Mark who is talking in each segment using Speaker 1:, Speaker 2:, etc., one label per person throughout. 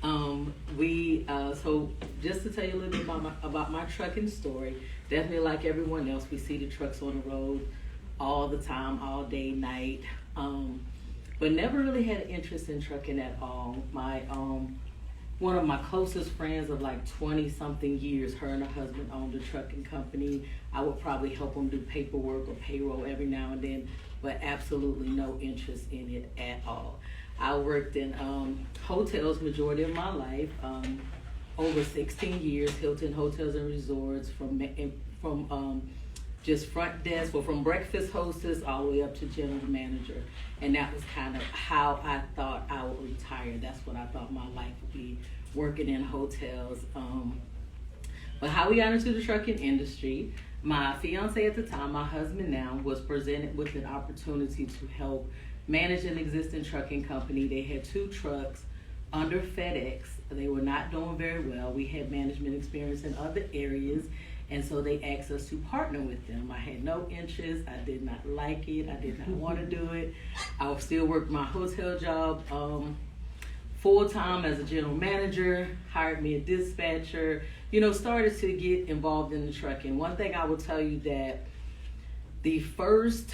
Speaker 1: So just to tell you a little bit about my trucking story, definitely like everyone else, we see the trucks on the road all the time, all day, night. But never really had an interest in trucking at all. My one of my closest friends of like 20 something years, her and her husband owned a trucking company. I would probably help them do paperwork or payroll every now and then, but absolutely no interest in it at all. I worked in hotels majority of my life, over 16 years, Hilton Hotels and Resorts, from just front desk, or from breakfast hostess all the way up to general manager. And that was kind of how I thought I would retire. That's what I thought my life would be, working in hotels. But how we got into the trucking industry, my fiance at the time, my husband now, was presented with an opportunity to help manage an existing trucking company. They had 2 trucks under FedEx. They were not doing very well. We had management experience in other areas, and so they asked us to partner with them. I had no interest. I did not like it. I did not want to do it. I still worked my hotel job full-time as a general manager, hired me a dispatcher, started to get involved in the trucking. One thing I will tell you, that the first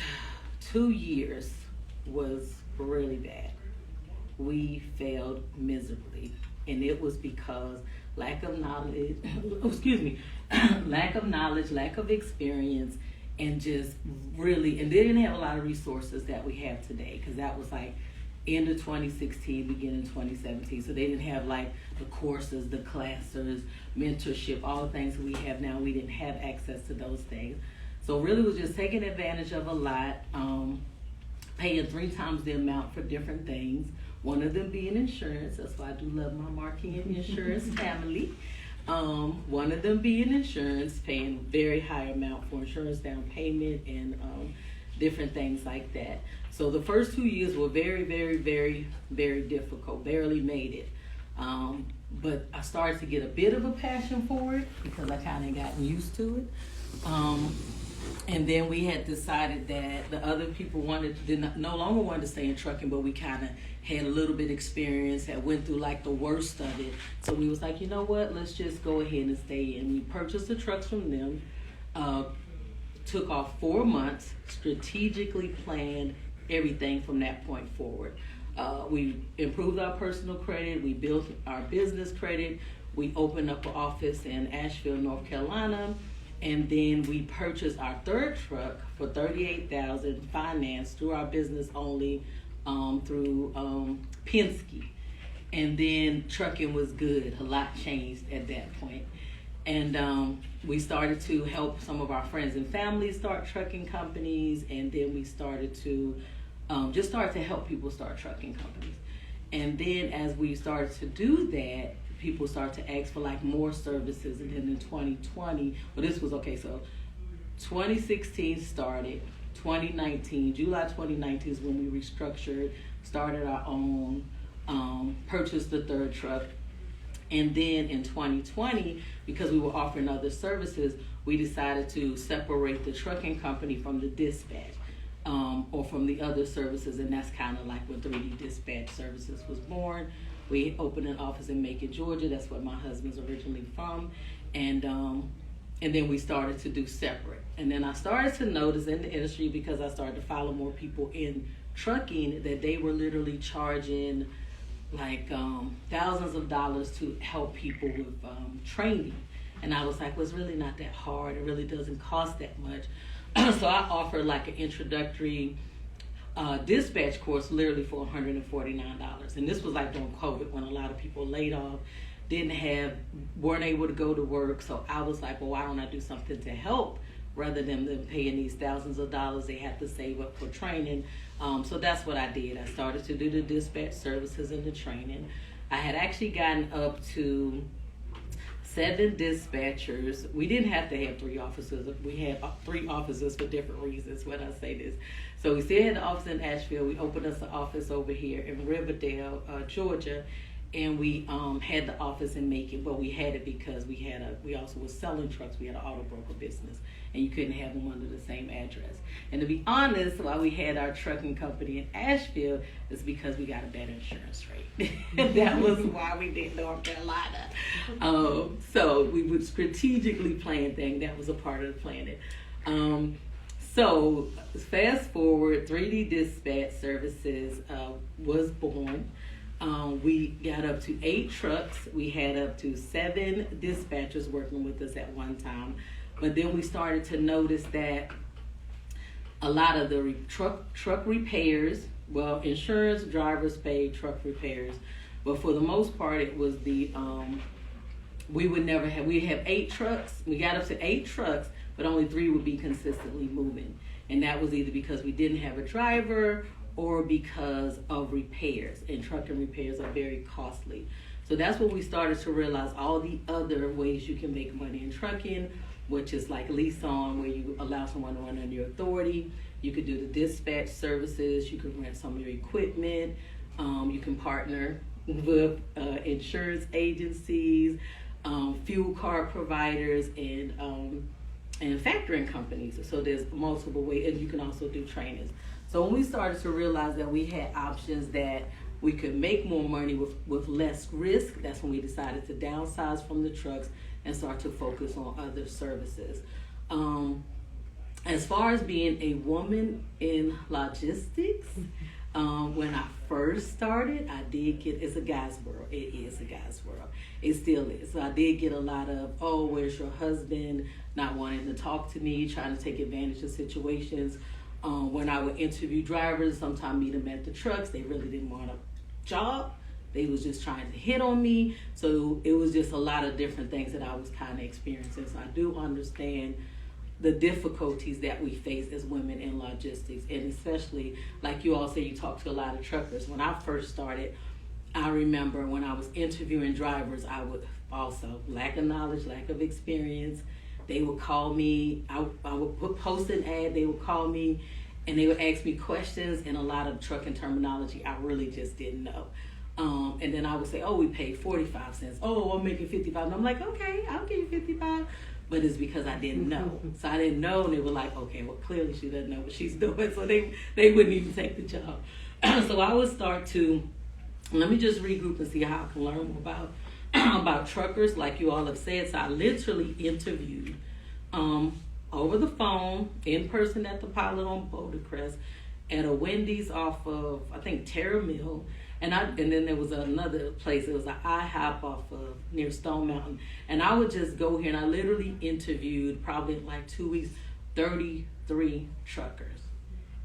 Speaker 1: 2 years was really bad. We failed miserably, and it was because lack of knowledge, lack of knowledge, lack of experience, and just really, and they didn't have a lot of resources that we have today, because that was like end of 2016, beginning 2017. So they didn't have like the courses, the classes, mentorship, all the things that we have now. We didn't have access to those things. So really was just taking advantage of a lot, paying 3 times the amount for different things. One of them being insurance. That's why I do love my marketing and insurance family. One of them being insurance, paying very high amount for insurance down payment and different things like that. So the first 2 years were very, very, very, very difficult. Barely made it. But I started to get a bit of a passion for it because I kind of gotten used to it. And then we had decided that the other people no longer wanted to stay in trucking, but we kind of had a little bit experience, had went through like the worst of it. So we was like, you know what, let's just go ahead and stay in. We purchased the trucks from them, took off 4 months, strategically planned everything from that point forward. We improved our personal credit, we built our business credit, we opened up an office in Asheville, North Carolina, and then we purchased our 3rd truck for $38,000, financed through our business only, through Penske. And then trucking was good. A lot changed at that point. And we started to help some of our friends and family start trucking companies, and then we started to just start to help people start trucking companies. And then as we started to do that, people start to ask for like more services. And then in 2020, so 2016 started, 2019, July 2019 is when we restructured, started our own, purchased the 3rd truck. And then in 2020, because we were offering other services, we decided to separate the trucking company from the dispatch, or from the other services. And that's kind of like when 3D Dispatch Services was born. We opened an office in Macon, Georgia. That's where my husband's originally from. And then we started to do separate. And then I started to notice in the industry, because I started to follow more people in trucking, that they were literally charging like thousands of dollars to help people with training. And I was like, well, it's really not that hard. It really doesn't cost that much. So I offered like an introductory dispatch course literally for $149. And this was like during COVID, when a lot of people laid off, weren't able to go to work. So I was like, well, why don't I do something to help, rather than them paying these thousands of dollars they have to save up for training. So that's what I did. I started to do the dispatch services and the training. I had actually gotten up to 7 dispatchers. We didn't have to have 3 officers. We had 3 officers for different reasons when I say this. So we still had the office in Asheville. We opened us an office over here in Riverdale, Georgia. and we had the office in Macon, but we had it because we also was selling trucks. We had an auto broker business, and you couldn't have them under the same address. And to be honest, why we had our trucking company in Asheville is because we got a better insurance rate. That was why we did North Carolina. So we would strategically plan things. That was a part of the planning. So fast forward, 3D Dispatch Services was born. We got up to 8 trucks. We had up to 7 dispatchers working with us at one time. But then we started to notice that a lot of the truck repairs, well, insurance, drivers paid truck repairs, but for the most part, it was we have 8 trucks. We got up to 8 trucks, but only 3 would be consistently moving. And that was either because we didn't have a driver or because of repairs. And trucking repairs are very costly. So that's when we started to realize all the other ways you can make money in trucking, which is like lease on, where you allow someone to run under your authority. You could do the dispatch services. You could rent some of your equipment. You can partner with insurance agencies, fuel card providers, and factoring companies. So there's multiple ways, and you can also do trainings. So when we started to realize that we had options that we could make more money with less risk, that's when we decided to downsize from the trucks and start to focus on other services. As far as being a woman in logistics, when I first started, I did get, it's a guy's world. It is a guy's world. It still is. So I did get a lot of, oh, where's your husband? Not wanting to talk to me, trying to take advantage of situations. When I would interview drivers, sometimes meet them at the trucks, they really didn't want a job. They was just trying to hit on me. So it was just a lot of different things that I was kind of experiencing. So I do understand the difficulties that we face as women in logistics. And especially, like you all say, you talk to a lot of truckers. When I first started, I remember when I was interviewing drivers, I would also lack of knowledge, lack of experience. They would call me, I would post an ad, they would call me, and they would ask me questions, and a lot of trucking terminology I really just didn't know. And then I would say, oh, we paid 45 cents. Oh, I'm making 55. And I'm like, okay, I'll give you 55. But it's because I didn't know. So I didn't know, and they were like, okay, well, clearly she doesn't know what she's doing. So they wouldn't even take the job. So I would start to, let me just regroup and see how I can learn more about truckers, like you all have said. So I literally interviewed over the phone, in person at the Pilot on Bouldercrest, at a Wendy's off of, I think, Terra Mill. And then there was another place, it was an IHOP off of near Stone Mountain. And I would just go here, and I literally interviewed, probably in like 2 weeks, 33 truckers.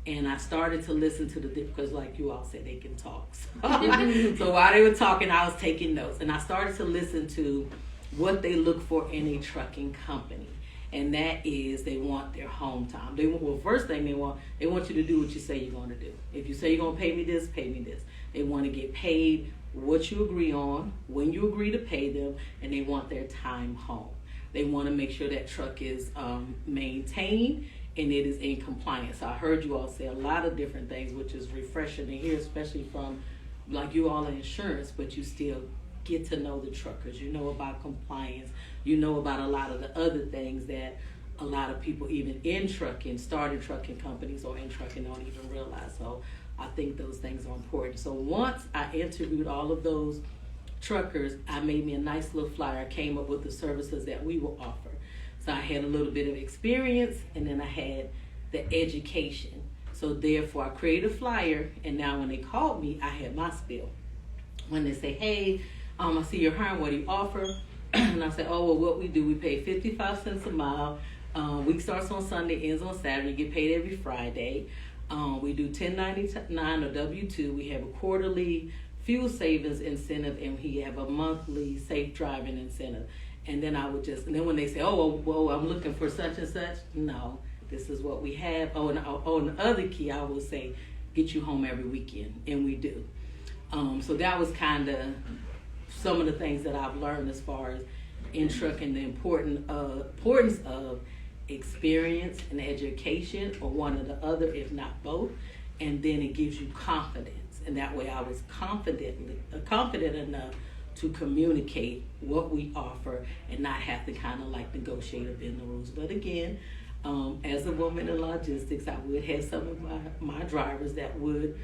Speaker 1: And I started to listen to because like you all said, they can talk. So while they were talking, I was taking notes. And I started to listen to what they look for in a trucking company. And that is, they want their home time. First thing they want you to do what you say you're going to do. If you say you're going to pay me this, pay me this. They want to get paid what you agree on, when you agree to pay them, and they want their time home. They want to make sure that truck is maintained and it is in compliance. So I heard you all say a lot of different things, which is refreshing to hear, especially from like you all in insurance, but you still get to know the truckers. You know about compliance. You know about a lot of the other things that a lot of people, even in trucking, started trucking companies or in trucking, don't even realize. So I think those things are important. So once I interviewed all of those truckers, I made me a nice little flyer. I came up with the services that we will offer. So I had a little bit of experience, and then I had the education. So therefore, I created a flyer, and now when they called me, I had my spiel. When they say, hey, I see you're hiring, what do you offer? And I said, oh, well, what we do, we pay 55 cents a mile. Week starts on Sunday, ends on Saturday. You get paid every Friday. We do 1099 or W-2. We have a quarterly fuel savings incentive, and we have a monthly safe driving incentive. And then I would and then when they say, oh, well, I'm looking for such and such, no, this is what we have. Oh, and the other key, I will say, get you home every weekend, and we do. So that was kind of some of the things that I've learned as far as in trucking, the importance of experience and education, or one or the other, if not both. And then it gives you confidence. and that way I was confident enough to communicate what we offer and not have to kind of like negotiate or bend the rules. But again, as a woman in logistics, I would have some of my drivers that would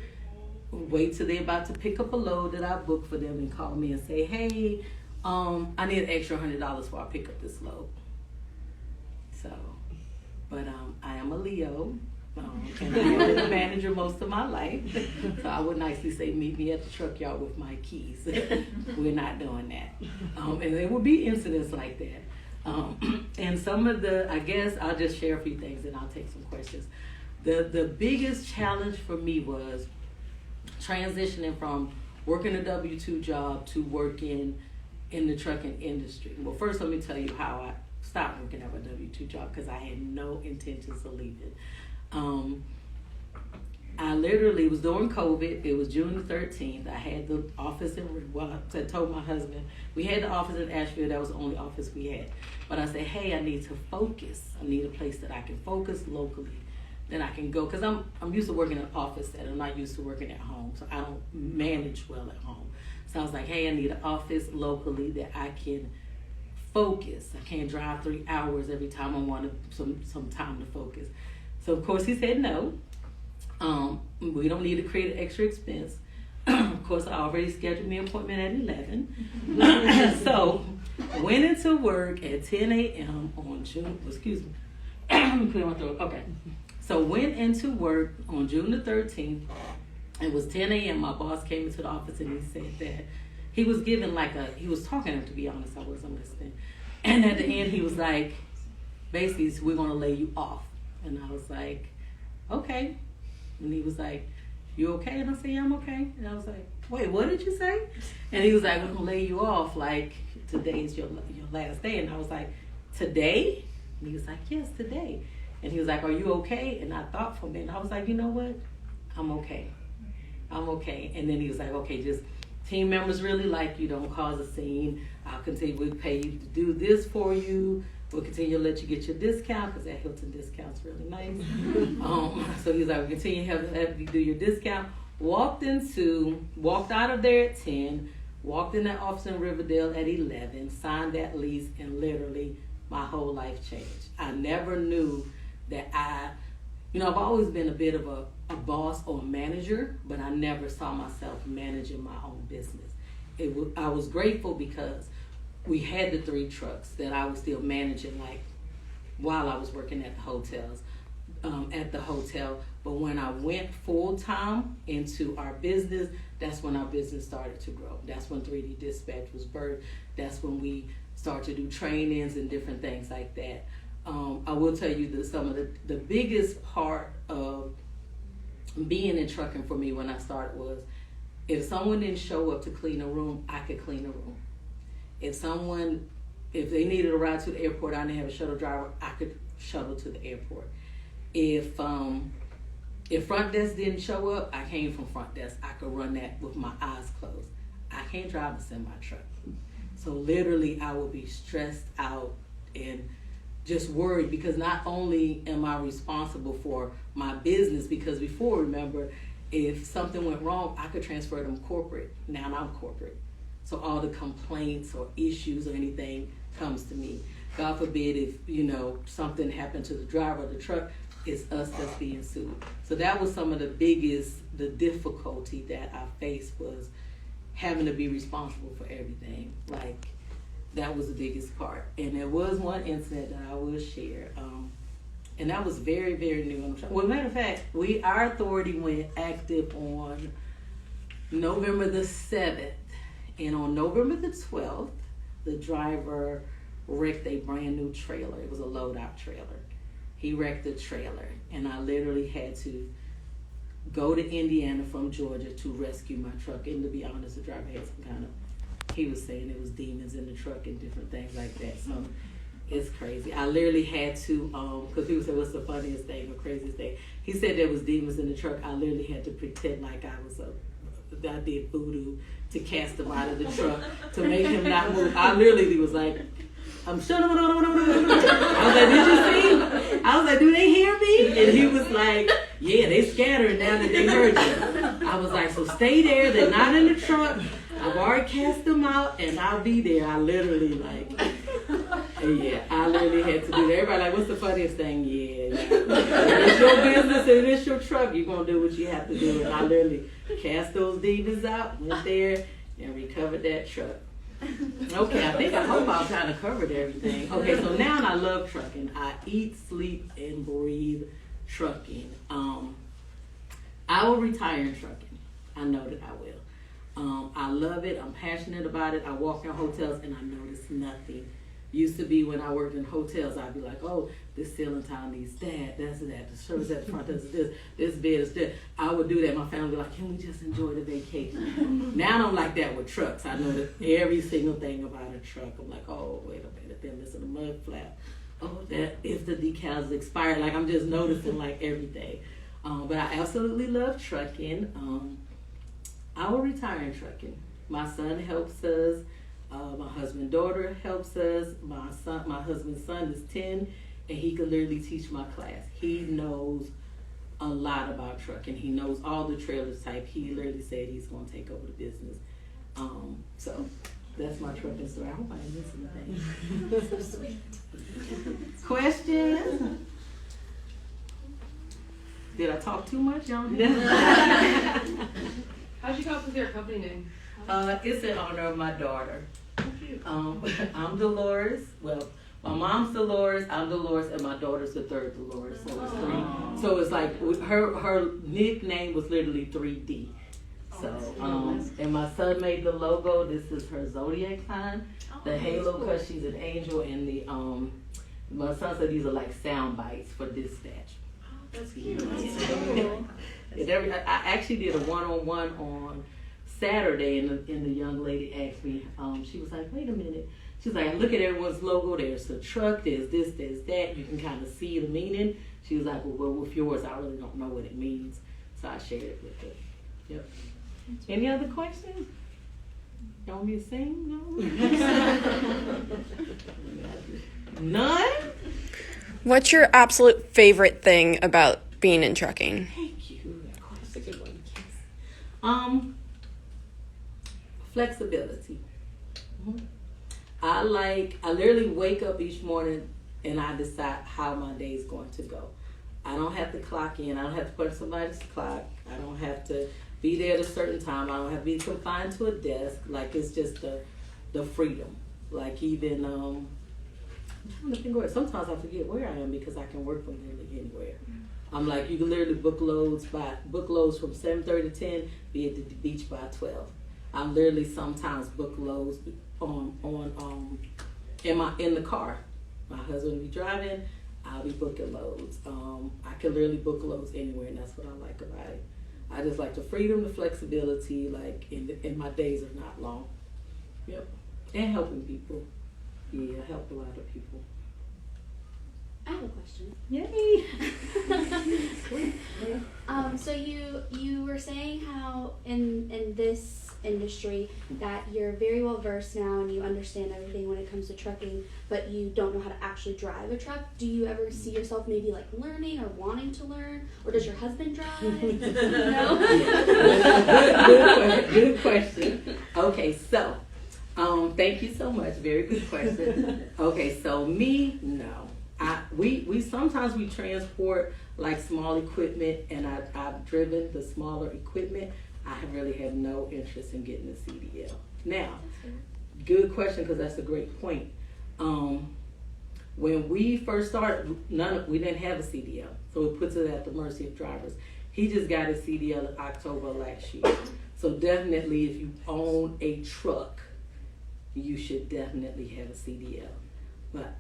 Speaker 1: wait till they're about to pick up a load that I booked for them and call me and say, hey, I need an extra $100 before I pick up this load. So, but I am a Leo, and I have been a manager most of my life. So I would nicely say, meet me at the truck yard with my keys. We're not doing that. And there will be incidents like that. And some of I guess I'll just share a few things and I'll take some questions. The biggest challenge for me was transitioning from working a W-2 job to working in the trucking industry. Well, first let me tell you how I stopped working at a W-2 job, because I had no intentions of leaving. I literally was during COVID. It was June the 13th. I had the office I told my husband, we had the office in Asheville. That was the only office we had. But I said, hey, I need to focus. I need a place that I can focus locally. Then I can go, because I'm used to working in an office setting. I'm not used to working at home, so I don't manage well at home. So I was like, hey, I need an office locally that I can focus. I can't drive 3 hours every time I want some time to focus. So of course he said no. We don't need to create an extra expense. Of course, I already scheduled me an appointment at 11. So went into work at 10 a.m. on June, excuse me. Let me clear my throat. Okay. So went into work on June the 13th. It was 10 a.m. My boss came into the office and he said that he was giving he was talking, to be honest, I wasn't listening. And at the end he was like, basically, we're going to lay you off. And I was like, okay. And he was like, you okay? And I said, yeah, I'm okay. And I was like, wait, what did you say? And he was like, we're going to lay you off, like today's your last day. And I was like, today? And he was like, yes, today. And he was like, are you okay? And I thought for a minute. I was like, you know what? I'm okay. I'm okay. And then he was like, okay, just team members really like you. Don't cause a scene. I'll continue. We'll pay you to do this for you. We'll continue to let you get your discount, because that Hilton discount's really nice. So he was like, we'll continue to have you do your discount. Walked out of there at 10, walked in that office in Riverdale at 11, signed that lease, and literally my whole life changed. I never knew that I've always been a bit of a boss or a manager, but I never saw myself managing my own business. I was grateful because we had the 3 trucks that I was still managing, like while I was working at the hotels, But when I went full time into our business, that's when our business started to grow. That's when 3D Dispatch was birthed. That's when we started to do trainings and different things like that. I will tell you that some of the biggest part of being in trucking for me when I started was, if someone didn't show up to clean a room, I could clean a room. If they needed a ride to the airport, I didn't have a shuttle driver, I could shuttle to the airport. If front desk didn't show up, I came from front desk. I could run that with my eyes closed. I can't drive a semi-truck. So literally I would be stressed out and just worried, because not only am I responsible for my business, because before, remember, if something went wrong, I could transfer them corporate. Now I'm corporate. So all the complaints or issues or anything comes to me. God forbid if, something happened to the driver of the truck, it's us that's being sued. So that was some of the difficulty that I faced, was having to be responsible for everything. Like, that was the biggest part. And there was one incident that I will share. And that was very, very new. Well, matter of fact, our authority went active on November the 7th. And on November the 12th, the driver wrecked a brand new trailer. It was a load-out trailer. He wrecked the trailer. And I literally had to go to Indiana from Georgia to rescue my truck. And to be honest, the driver had some kind of, he was saying it was demons in the truck and different things like that. So it's crazy. I literally had to, because people say, what's the funniest thing or craziest thing? He said there was demons in the truck. I literally had to pretend like I did voodoo to cast him out of the truck to make him not move. I literally was like, I'm shut up. I was like, did you see? I was like, do they hear me? And he was like, yeah, they scattered now that they heard you. I was like, so stay there. They're not in the truck. I've already cast them out, and I'll be there. I literally I literally had to do that. Everybody like, what's the funniest thing? Yeah. It's your business and it's your truck. You're going to do what you have to do. And I literally cast those demons out, went there, and recovered that truck. Okay, I hope I've kind of covered everything. Okay, so now I love trucking. I eat, sleep, and breathe trucking. I will retire in trucking. I know that I will. I love it. I'm passionate about it. I walk in hotels and I notice nothing. Used to be when I worked in hotels, I'd be like, oh, this ceiling tile needs that's that. The service at the front does this bed is this. I would do that. My family would be like, can we just enjoy the vacation? Now I'm like that with trucks. I know that every single thing about a truck. I'm like, oh, wait a minute, they're missing a mud flap. Oh, that if the decals expired, like I'm just noticing like everything. But I absolutely love trucking. I will retire in trucking. My son helps us. My husband's daughter helps us. My husband's son is 10, and he can literally teach my class. He knows a lot about trucking. He knows all the trailers type. He literally said he's going to take over the business. So that's my trucking story. I hope I didn't miss anything. So sweet. Questions? Did I talk too much, y'all?
Speaker 2: How'd you come up with your company name?
Speaker 1: It's in honor of my daughter. I'm Dolores. Well, my mom's Dolores, I'm Dolores, and my daughter's the third Dolores. So it's three. So it's like her nickname was literally 3D. So and my son made the logo. This is her zodiac sign, the halo, because she's an angel, and the my son said these are like sound bites for dispatch.
Speaker 2: That's cute.
Speaker 1: I actually did a one-on-one on Saturday, and the young lady asked me, she was like, wait a minute. She was like, look at everyone's logo. There's a truck, there's this, there's that. You can kind of see the meaning. She was like, well, with yours, I really don't know what it means. So I shared it with her. Yep. Any other questions? You want me to sing? No? None?
Speaker 3: What's your absolute favorite thing about being in trucking?
Speaker 1: Thank you. That's a good one. Flexibility. Mm-hmm. I literally wake up each morning and I decide how my day is going to go. I don't have to clock in. I don't have to put somebody's clock. I don't have to be there at a certain time. I don't have to be confined to a desk. Like, it's just the freedom. Like, even I'm trying to think where. Sometimes I forget where I am because I can work from literally anywhere. I'm like, you can literally book loads from 7:30 to 10, be at the beach by 12. I literally sometimes book loads in the car. My husband will be driving, I'll be booking loads. I can literally book loads anywhere, and that's what I like about it. I just like the freedom, the flexibility, like, and my days are not long. Yep. And helping people. Yeah, I help a lot of people.
Speaker 4: I have a question.
Speaker 1: Yay!
Speaker 4: So you were saying how in this industry that you're very well versed now and you understand everything when it comes to trucking, but you don't know how to actually drive a truck. Do you ever see yourself maybe like learning or wanting to learn, or does your husband drive? No.
Speaker 1: Good question. Okay, so thank you so much. Very good question. Okay, so me, no. We sometimes we transport like small equipment, and I've driven the smaller equipment. I really have no interest in getting a CDL. Now, good question, because that's a great point. When we first started, we didn't have a CDL, so it puts it at the mercy of drivers. He just got his CDL in October last year. So definitely, if you own a truck, you should definitely have a CDL. But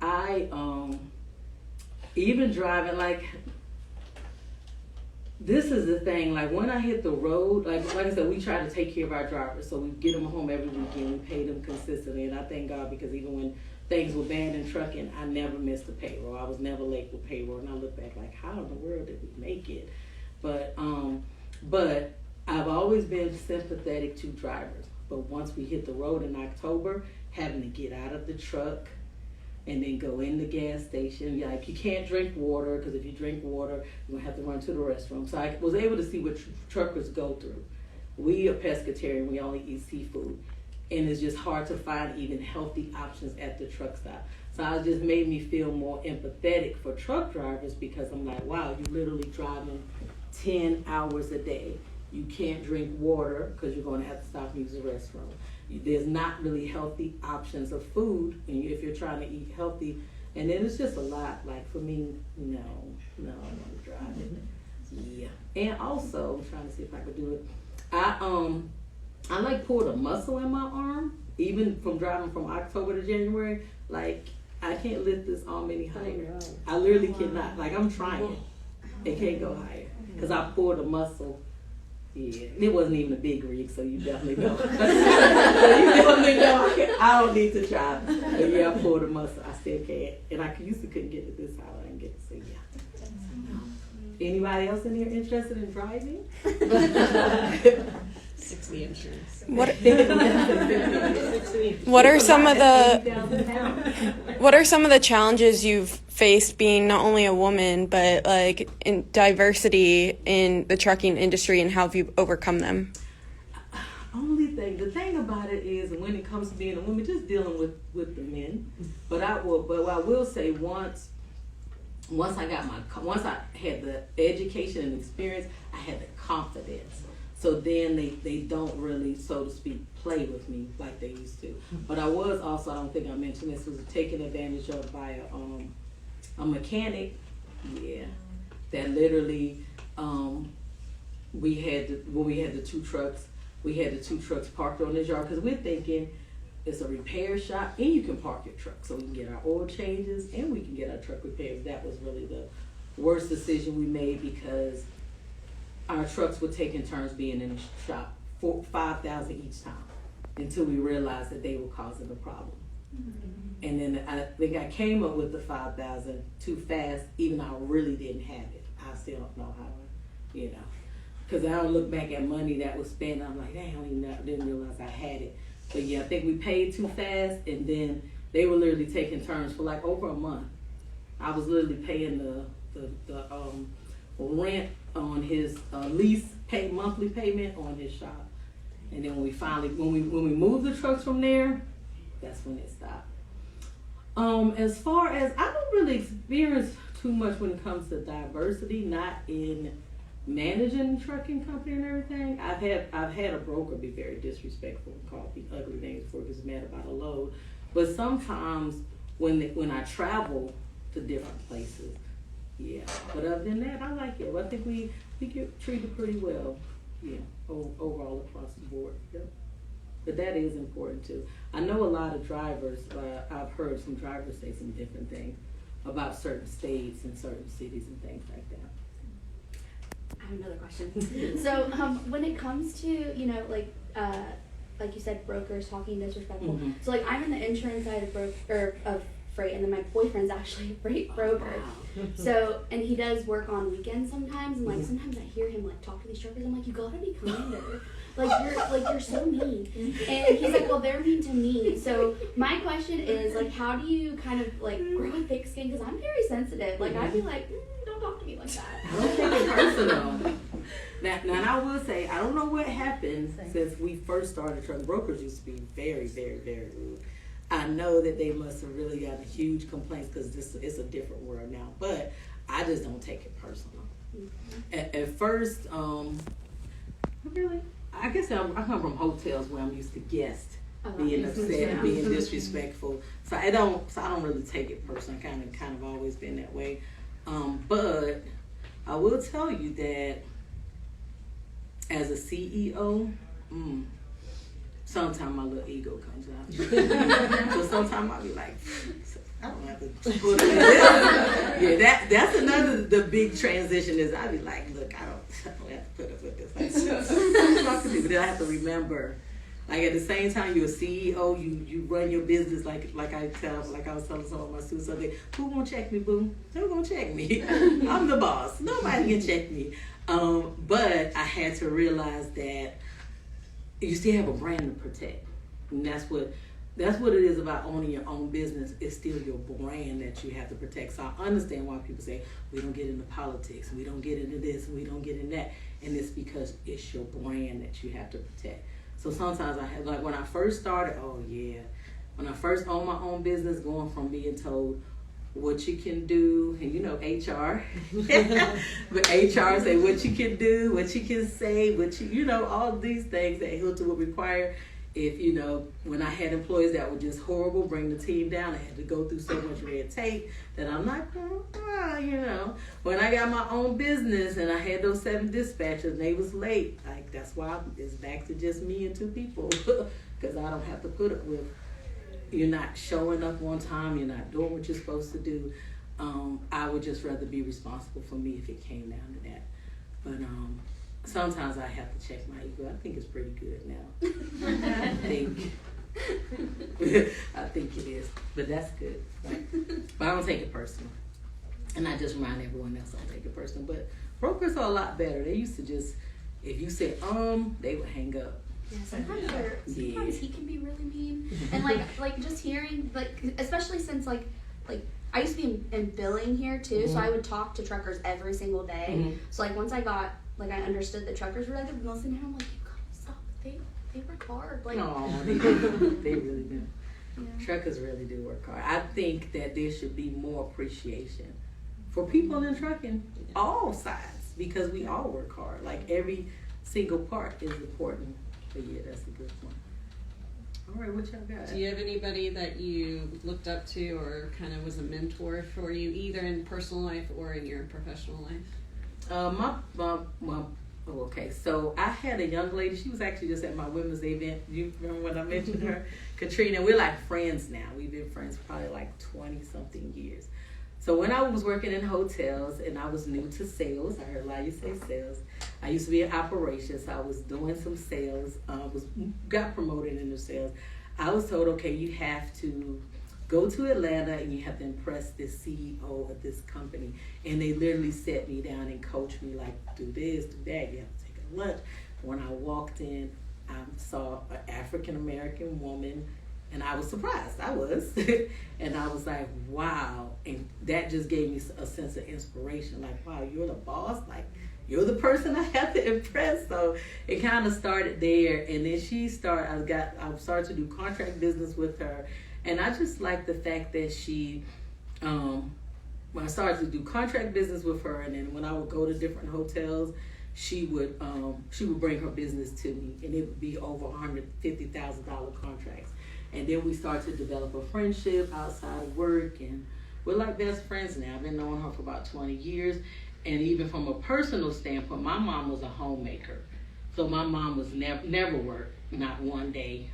Speaker 1: even driving, like, this is the thing, like, when I hit the road, like I said, we try to take care of our drivers, so we get them home every weekend, we pay them consistently, and I thank God, because even when things were bad in trucking, I never missed a payroll. I was never late with payroll, and I look back like, how in the world did we make it? But I've always been sympathetic to drivers, but once we hit the road in October, having to get out of the truck, and then go in the gas station. Like, you can't drink water, because if you drink water, you're going to have to run to the restroom. So I was able to see what truckers go through. we are pescatarian. We only eat seafood, and it's just hard to find even healthy options at the truck stop. So it just made me feel more empathetic for truck drivers because I'm like, wow, you're literally driving 10 hours a day. You can't drink water because you're going to have to stop and use the restroom. There's not really healthy options of food if you're trying to eat healthy. And then it's just a lot. Like for me, no, I don't want to drive it. Yeah. And also, I'm trying to see if I could do it. I like pulled a muscle in my arm, even from driving from October to January. Like I can't lift this arm any higher. I literally cannot. Like I'm trying. It can't go higher because I pulled a muscle. Yeah, it wasn't even a big rig, so you definitely know. So you definitely know I don't need to try. But yeah, I pulled a muscle. I still can't. And I used to couldn't get to this house. I didn't get to see yeah. Anybody else in here interested in driving?
Speaker 5: 60 insurance.
Speaker 3: What are some of the challenges you've faced being not only a woman but like in diversity in the trucking industry, and how have you overcome them?
Speaker 1: The thing about it is when it comes to being a woman, just dealing with the men. But I will say once I had the education and experience, I had the confidence. So then they don't really, so to speak, play with me like they used to. But I was also, I don't think I mentioned this, was taken advantage of by a mechanic. Yeah, that literally when we had the two trucks parked on this yard because we're thinking it's a repair shop and you can park your truck so we can get our oil changes and we can get our truck repaired. That was really the worst decision we made because our trucks were taking turns being in the shop for $5,000 each time until we realized that they were causing the problem. Mm-hmm. And then I think I came up with the $5,000 too fast, even though I really didn't have it. I still don't know how, because I don't look back at money that was spent. I'm like, dang, I didn't realize I had it. But yeah, I think we paid too fast, and then they were literally taking turns for like over a month. I was literally paying the rent on his monthly payment on his shop, and then when we moved the trucks from there, that's when it stopped. As far as I don't really experience too much when it comes to diversity, not in managing trucking company and everything. I've had a broker be very disrespectful and call me ugly names before he was mad about a load. But sometimes when I travel to different places, yeah. But other than that, I like it. I think we get treated pretty well, yeah, overall across the board. Yep. But that is important too. I know a lot of drivers. I've heard some drivers say some different things about certain states and certain cities and things like that.
Speaker 4: I have another question. So when it comes to like you said, brokers talking disrespectful. Mm-hmm. So like I'm in the insurance side of freight, and then my boyfriend's actually a freight broker. Oh, wow. So and he does work on weekends sometimes, and like sometimes I hear him like talk to these truckers. I'm like, you gotta be kinder. You're so mean. And he's like, well, they're mean to me. So my question is like, how do you kind of like grow a thick skin? Because I'm very sensitive. Like I'd be like, don't talk to me like that.
Speaker 1: I don't take it personal. Now I will say, I don't know what happened since we first started trucking. Brokers used to be very, very, very rude. I know that they must have really gotten huge complaints because it's a different world now. But I just don't take it personal. Mm-hmm. At first, really, I guess I come from hotels where I'm used to guests being upset, being disrespectful. So I don't really take it personal. Kind of always been that way. But I will tell you that as a CEO, sometimes my little ego comes out. So sometimes I'll be like, I don't have to put it in this. Yeah, that's the big transition is I'll be like, look, I don't have to put up with this. But then I have to remember, like at the same time you're a CEO, you run your business like I was telling some of my students the other day, who gonna check me, boo? Who gonna check me? I'm the boss. Nobody can check me. But I had to realize that you still have a brand to protect. And that's what that's what it is about owning your own business. It's still your brand that you have to protect. So I understand why people say we don't get into politics, we don't get into this, we don't get in that, and it's because it's your brand that you have to protect. So sometimes I have, like when I first started, when I first owned my own business, going from being told what you can do, and HR, but HR say what you can do, what you can say, what you all these things that Hilton would require. If when I had employees that were just horrible, bring the team down, I had to go through so much red tape that I'm like, when I got my own business and I had those 7 dispatchers and they was late, like that's why it's back to just me and 2 people, because I don't have to put up with you're not showing up on time, you're not doing what you're supposed to do. I would just rather be responsible for me if it came down to that. But sometimes I have to check my ego. I think it's pretty good now. I think it is, but that's good. Right? But I don't take it personal, and I just remind everyone else I don't take it personal. But brokers are a lot better. They used to just, if you said they would hang up.
Speaker 4: Yeah, sometimes he can be really mean, and like just hearing especially since like I used to be in billing here too, so I would talk to truckers every single day. So like once I got I understood that truckers were the most, and I'm like, you guys suck. They work hard.
Speaker 1: No, they really do. Yeah. Truckers really do work hard. I think that there should be more appreciation for people in trucking, all sides, because we all work hard. Like every single part is important. But yeah, that's a good one. All right, what y'all got?
Speaker 5: Do you have anybody that you looked up to or kind of was a mentor for you, either in personal life or in your professional life?
Speaker 1: Okay, so I had a young lady. She was actually just at my women's event. You remember when I mentioned her? Katrina. We're like friends now. We've been friends for probably like 20-something years. So when I was working in hotels and I was new to sales, I heard a lot of you say sales. I used to be in operations, so I was doing some sales. Got promoted into sales. I was told, okay, you have to go to Atlanta and you have to impress the CEO of this company. And they literally set me down and coached me like, do this, do that. You have to take a lunch. When I walked in, I saw an African-American woman. And I was surprised. I was. And I was like, wow. And that just gave me a sense of inspiration. Like, wow, you're the boss. Like, you're the person I have to impress. So it kind of started there. And then I started to do contract business with her. And I just like the fact that she, when I started to do contract business with her, and then when I would go to different hotels, she would bring her business to me. And it would be over $150,000 contracts. And then we started to develop a friendship outside of work, and we're like best friends now. I've been knowing her for about 20 years. And even from a personal standpoint, my mom was a homemaker. So my mom was never worked, not one day.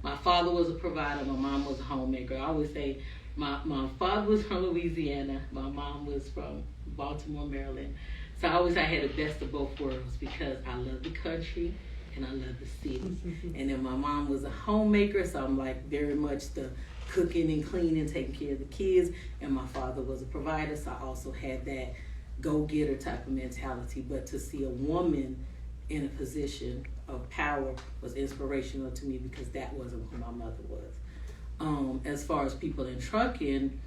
Speaker 1: My father was a provider, my mom was a homemaker. I always say my father was from Louisiana, my mom was from Baltimore, Maryland. So I always I had the best of both worlds because I love the country and I love the city. And then my mom was a homemaker, so I'm like very much the cooking and cleaning, taking care of the kids. And my father was a provider, so I also had that go-getter type of mentality. But to see a woman in a position of power was inspirational to me because that wasn't who my mother was. As far as people in trucking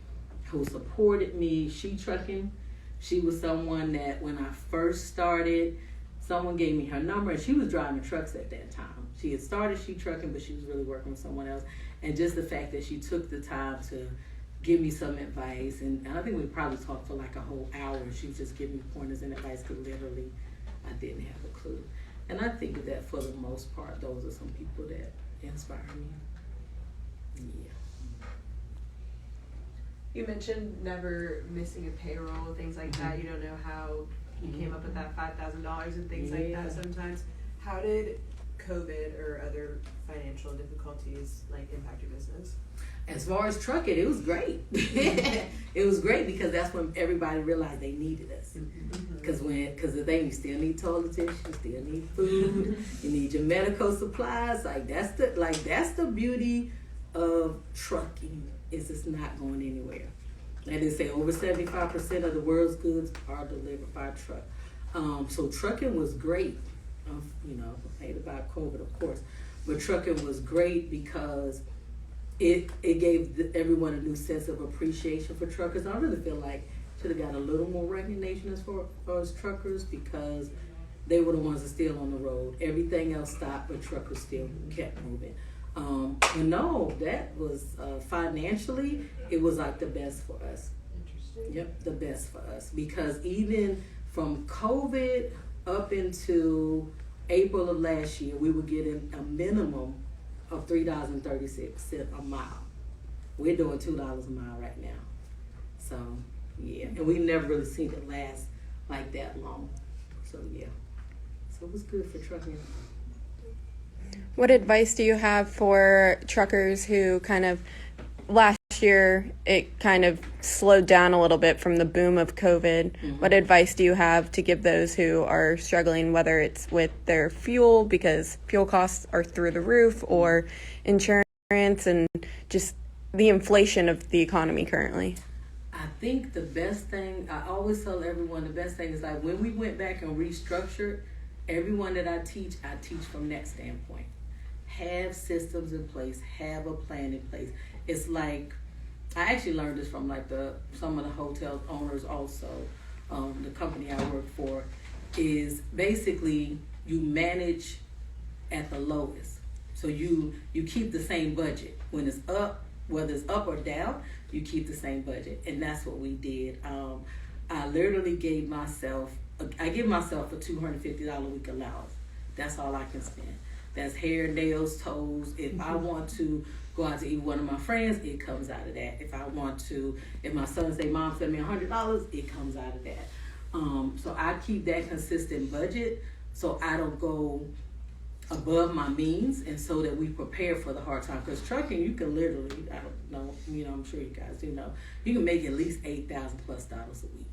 Speaker 1: who supported me, She Trucking, she was someone that when I first started, someone gave me her number, and she was driving trucks at that time. She had started She Trucking, but she was really working with someone else. And just the fact that she took the time to give me some advice, and I think we probably talked for like a whole hour, and she was just giving me pointers and advice because literally I didn't have a clue. And I think that for the most part, those are some people that inspire me. Yeah.
Speaker 2: You mentioned never missing a payroll, things like that. You don't know how you came up with that $5,000 and things like that sometimes. How did COVID or other financial difficulties impact your business?
Speaker 1: As far as trucking, it was great. It was great because that's when everybody realized they needed us. Because the thing, you still need toilet tissue, you still need food, you need your medical supplies. That's the beauty of trucking, is it's not going anywhere. And they say over 75% of the world's goods are delivered by truck. So trucking was great. I hate about COVID, of course, but trucking was great because it gave everyone a new sense of appreciation for truckers. I really feel like should have got a little more recognition as far as truckers, because they were the ones that still on the road. Everything else stopped, but truckers still kept moving. And no, that was financially, it was like the best for us.
Speaker 2: Interesting.
Speaker 1: Yep, the best for us, because even from COVID up into April of last year, we were getting a minimum of $3.36 a mile. We're doing $2 a mile right now. So yeah, and we never really seen it last like that long. So yeah, so it was good for trucking.
Speaker 3: What advice do you have for truckers who kind of last year it kind of slowed down a little bit from the boom of COVID? Mm-hmm. What advice do you have to give those who are struggling, whether it's with their fuel because fuel costs are through the roof, or insurance and just the inflation of the economy currently?
Speaker 1: I think the best thing, I always tell everyone, the best thing is like when we went back and restructured, everyone that I teach from that standpoint. Have systems in place, have a plan in place. It's like, I actually learned this from like some of the hotel owners also. The company I work for is basically you manage at the lowest. So you keep the same budget. When it's up, whether it's up or down, you keep the same budget. And that's what we did. I literally give myself a $250 a week allowance. That's all I can spend. That's hair, nails, toes. If I want to go out to eat with one of my friends, it comes out of that. If my son say, Mom, send me $100, it comes out of that. So I keep that consistent budget so I don't go above my means, and so that we prepare for the hard time. Because trucking, you can literally, I don't know, I'm sure you guys do know, you can make at least $8,000+ a week.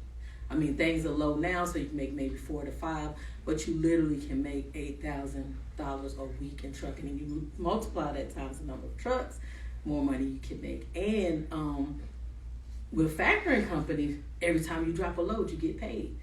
Speaker 1: I mean, things are low now, so you can make maybe 4 to 5, but you literally can make $8,000 a week in trucking, and you multiply that times the number of trucks, more money you can make. And with factoring companies, every time you drop a load, you get paid.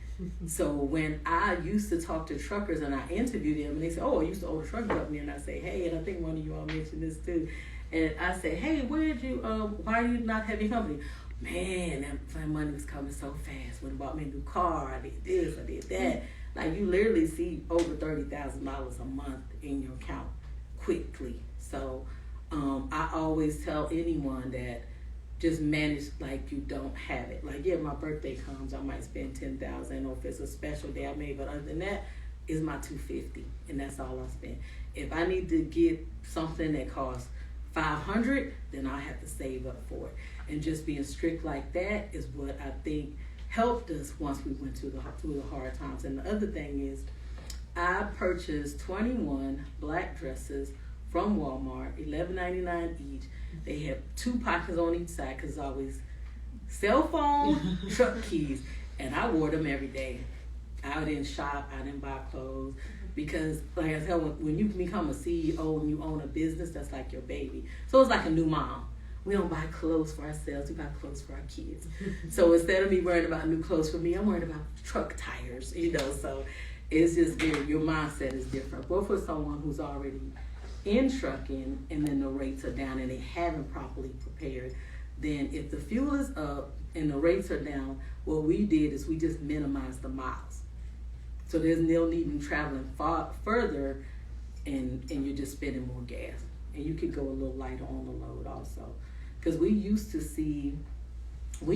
Speaker 1: So when I used to talk to truckers and I interviewed them, and they say, "Oh, I used to own a trucking company," and I say, "Hey," and I think one of you all mentioned this too, and I say, "Hey, why do you not have your company?" Man, that money was coming so fast. When I bought me a new car, I did this, I did that. Like, you literally see over $30,000 a month in your account quickly. So I always tell anyone that just manage like you don't have it. Like, yeah, my birthday comes, I might spend $10,000, or if it's a special day I made, but other than that, is my $250, and that's all I spend. If I need to get something that costs $500, then I have to save up for it. And just being strict like that is what I think helped us once we went through the hard times. And the other thing is, I purchased 21 black dresses from Walmart, $11.99 each. They have 2 pockets on each side, because it's always cell phone, truck keys, and I wore them every day. I didn't shop, I didn't buy clothes, because like I said, when you become a CEO and you own a business, that's like your baby. So it's like a new mom. We don't buy clothes for ourselves, we buy clothes for our kids. So instead of me worrying about new clothes for me, I'm worried about truck tires, so it's just your mindset is different. But for someone who's already in trucking and then the rates are down and they haven't properly prepared, then if the fuel is up and the rates are down, what we did is we just minimized the miles. So there's no need in traveling further, and you're just spending more gas. And you could go a little lighter on the load also. Because we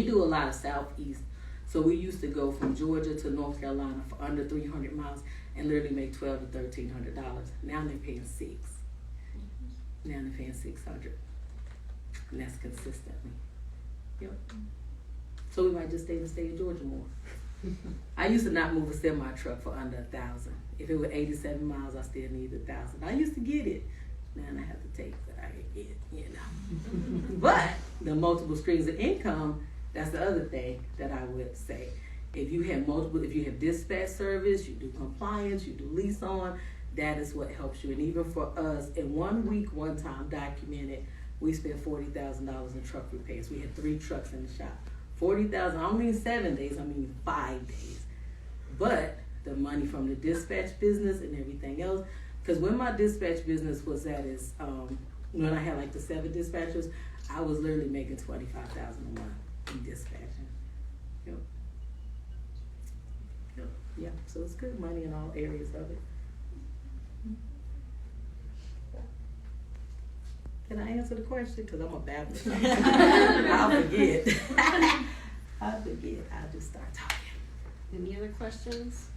Speaker 1: do a lot of southeast. So we used to go from Georgia to North Carolina for under 300 miles and literally make $1,200 to $1,300. Now they're paying $600. Now they're paying $600. And that's consistently. Yep. So we might just stay in Georgia more. I used to not move a semi truck for under 1,000. If it were 87 miles, I still need 1,000. I used to get it. Now I have to take what I can get, But the multiple streams of income, that's the other thing that I would say. If you have dispatch service, you do compliance, you do lease on, that is what helps you. And even for us, in 1 week, one time documented, we spent $40,000 in truck repairs. We had 3 trucks in the shop. $40,000, I don't mean 7 days, I mean 5 days. But the money from the dispatch business and everything else, because when my dispatch business was at its when I had like the 7 dispatchers, I was literally making $25,000 a month in dispatching. Yep. Yep. Yeah. So it's good money in all areas of it. Can I answer the question? Because I'm a Baptist. I'll forget. I'll forget. I'll just start talking.
Speaker 5: Any other questions?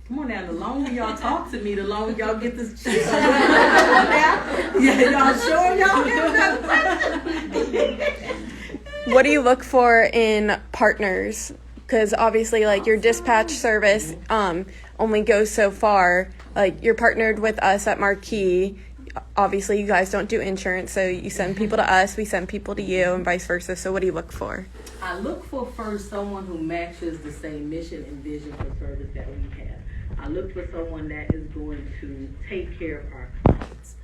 Speaker 1: Come on now, the longer y'all talk to me, the longer y'all get this shit. Yeah, y'all sure y'all have another question?
Speaker 3: What do you look for in partners? Because obviously, like, your dispatch service only goes so far. Like, you're partnered with us at Marquee. Obviously, you guys don't do insurance, so you send people to us, we send people to you, and vice versa. So what do you look for?
Speaker 1: I look for first someone who matches the same mission and vision for service that we have. I look for someone that is going to take care of our clients.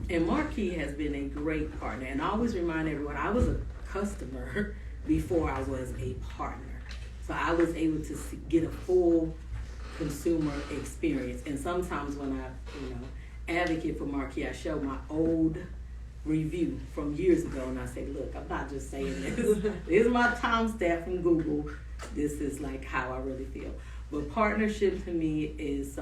Speaker 1: And Marquee has been a great partner. And I always remind everyone, I was a customer before I was a partner. So I was able to get a full consumer experience. And sometimes when I, advocate for Marquee, I show my old review from years ago, and I say, look, I'm not just saying this. This is my timestamp from Google. This is like how I really feel. But partnership to me is,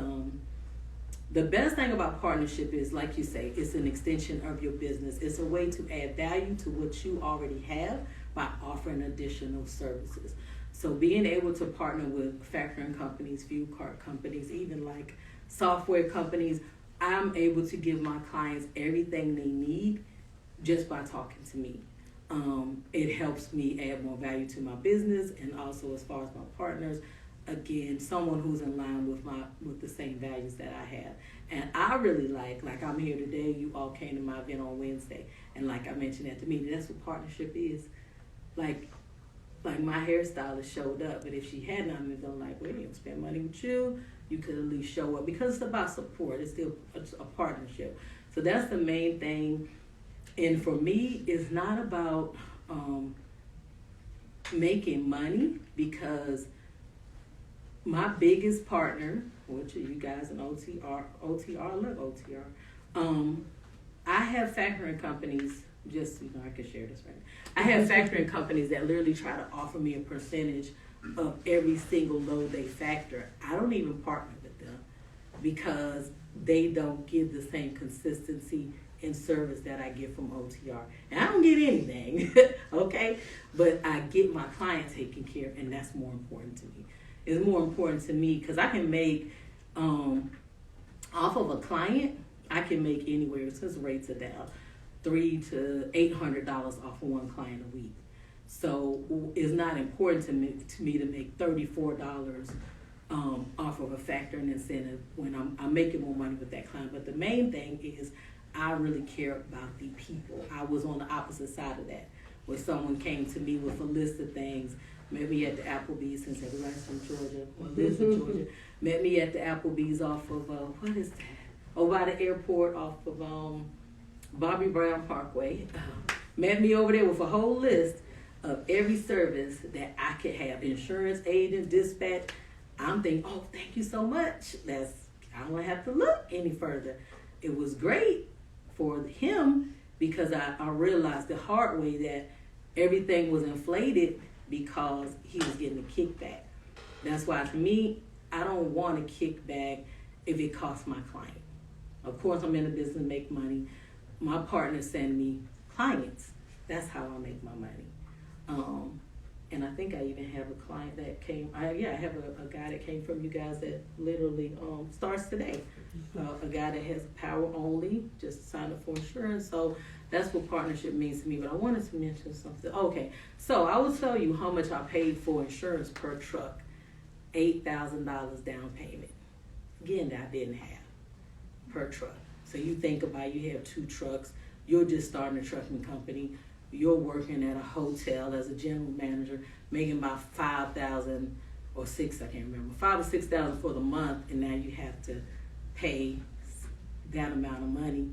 Speaker 1: the best thing about partnership is, like you say, it's an extension of your business. It's a way to add value to what you already have by offering additional services. So being able to partner with factoring companies, fuel card companies, even like software companies, I'm able to give my clients everything they need just by talking to me. It helps me add more value to my business, and also as far as my partners, again, someone who's in line with the same values that I have. And I really like I'm here today, you all came to my event on Wednesday, and like I mentioned at the meeting, that's what partnership is. Like my hairstylist showed up, but if she had not been like, well, you don't spend money with you, you could at least show up, because it's about support. It's still a partnership. So that's the main thing. And for me, it's not about making money, because my biggest partner, which are you guys in OTR, I love OTR. I have factoring companies, just I can share this right now. I have factoring companies that literally try to offer me a percentage of every single load they factor. I don't even partner with them because they don't give the same consistency in service that I get from OTR. And I don't get anything, okay? But I get my client taken care of, and that's more important to me. It's more important to me because I can make, off of a client, I can make anywhere, since rates are down, $300 to $800 off of one client a week. So it's not important to me to make $34 off of a factoring incentive when I'm making more money with that client. But the main thing is I really care about the people. I was on the opposite side of that, where someone came to me with a list of things. Met me at the Applebee's, since everybody's from Georgia, or lives in Georgia. Met me at the Applebee's off of, what is that? Oh, by the airport off of Bobby Brown Parkway. Met me over there with a whole list of every service that I could have. Insurance, agent, dispatch. I'm thinking, oh, thank you so much. I don't have to look any further. It was great for him because I realized the hard way that everything was inflated because he was getting a kickback. That's why, to me, I don't want a kickback if it costs my client. Of course, I'm in the business to make money. My partners send me clients. That's how I make my money. And I think I even have a client that came. I have a guy that came from you guys that literally starts today. A guy that has power only, just signed up for insurance. So that's what partnership means to me. But I wanted to mention something. Okay, so I will tell you how much I paid for insurance per truck. $8,000 down payment. Again, that I didn't have per truck. So you think about, you have 2 trucks. You're just starting a trucking company. You're working at a hotel as a general manager, making about $5,000 or $6,000, I can't remember, $5,000 or $6,000 for the month, and now you have to pay that amount of money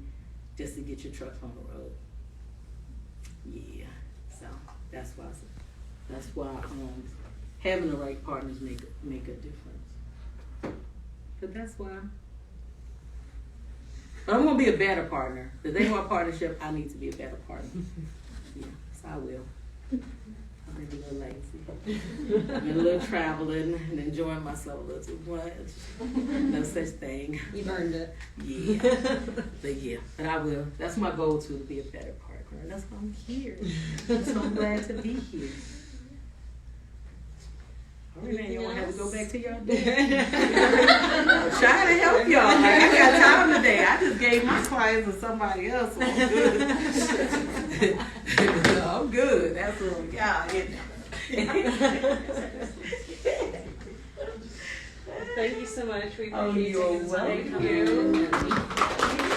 Speaker 1: just to get your trucks on the road. Yeah, so that's why having the right partners make a difference. But that's why. I'm gonna be a better partner. If they want a partnership, I need to be a better partner. Yeah, so I will. I've been a little lazy. I've been a little traveling and enjoying myself a little too much. No such thing.
Speaker 5: You've earned it.
Speaker 1: Yeah. But I will. That's my goal too, to be a better partner. And that's why I'm here. So I'm glad to be here. All right, man, you want to have to go back to y'all day? I'm trying to help y'all. Like, I got time today. I just gave my clients to somebody else. So I'm good. I'm good. That's what we got.
Speaker 5: Thank you so much. We
Speaker 1: Oh,
Speaker 5: appreciate
Speaker 1: you're
Speaker 5: you taking this time to
Speaker 1: welcome.
Speaker 5: come in.